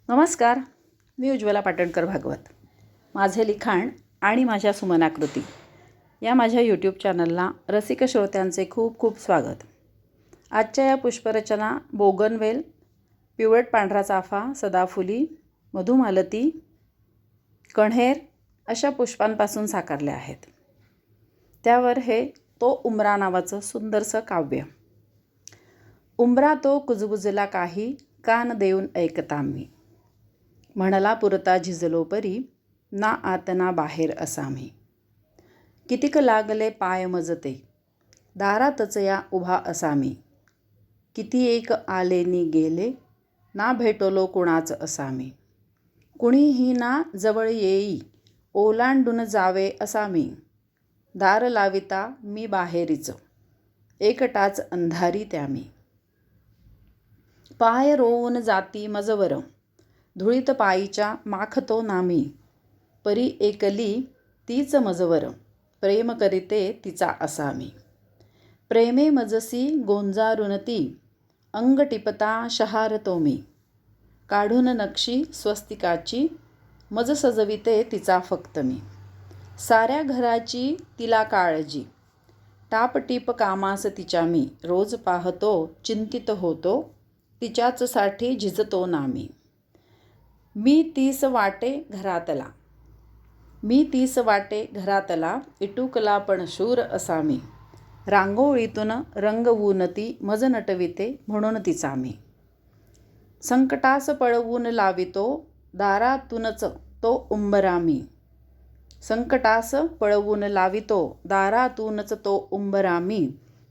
नमस्कार, मी उज्ज्वला पाटणकर भागवत. माझे लिखाण आणि माझ्या सुमनाकृती या माझ्या यूट्यूब चॅनलला रसिक श्रोत्यांचे खूप खूप स्वागत. आजच्या या पुष्परचना बोगनवेल, पिवळट पांढरा चाफा, सदाफुली, मधुमालती, कण्हेर अशा पुष्पांपासून साकारल्या आहेत. त्यावर हे तो उमरा नावाचं सुंदरसं काव्य. उमरा तो कुजबुजला काही, कान देऊन ऐकता मी. म्हणला पुरता झिजलो परी, ना आत ना बाहेर असामी. कितीक लागले पाय मजते, दारातच या उभा असामी. किती एक आले नि गेले, ना भेटलो कुणाच असामी. कुणीही ना जवळ येई, ओलांडून जावे असामी. दार लाविता मी बाहेरीच, एकटाच अंधारी त्यामी. पाय रोवून जाती मजवर, धुळीत पायीच्या माखतो नामी. परी एकली तीच मजवर, प्रेम करीते तिचा असामी. प्रेमे मजसी गोंजारून ती, अंग टिपता शहारतो मी. काढून नक्षी स्वस्तिकाची, मज सजविते तिचा फक्त मी. साऱ्या घराची तिला काळजी, टापटीप कामास तिच्या मी. रोज पाहतो चिंतित होतो, तिच्याच साठी झिजतो नामी. मी तीस वाटे घरातला, इटुकला पण शूर असामी. रांगोळीतून रंगवून ती, मज नटविते म्हणून तिचा मी. संकटास पळवून लावितो, दारातूनच तो उंबरा मी. संकटास पळवून लावितो, दारातूनच तो उंबरा मी.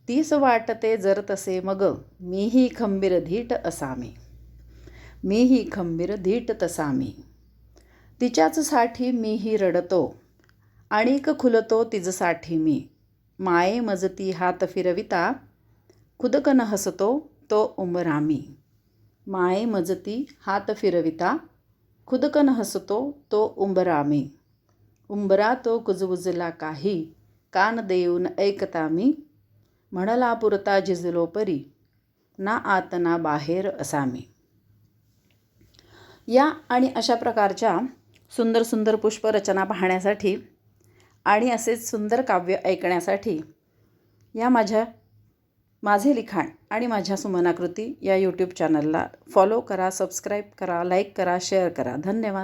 तीस वाटते जर तसे मग, मीही खंबीर धीट असामी. तसामी. तिच्याच साठी मीही रडतो, आणिक खुलतो तिजसाठी मी. माये मजती हात फिरविता, खुदकन हसतो तो उंबरा मी. माये मजती हात फिरविता, खुदकन हसतो तो उंबरा मी. उंबरा तो कुजबुजला काही, कान देऊन ऐकता मी. म्हणला पुरता झिजलो परी, ना आत ना बाहेर असामी. या आणि अशा प्रकारच्या सुंदर सुंदर पुष्परचना पाहण्यासाठी आणि असेच सुंदर काव्य ऐकण्यासाठी या माझे लिखाण आणि माझ्या सुमनाकृती या यूट्यूब चॅनलला फॉलो करा, सबस्क्राईब करा, लाईक करा, शेअर करा. धन्यवाद.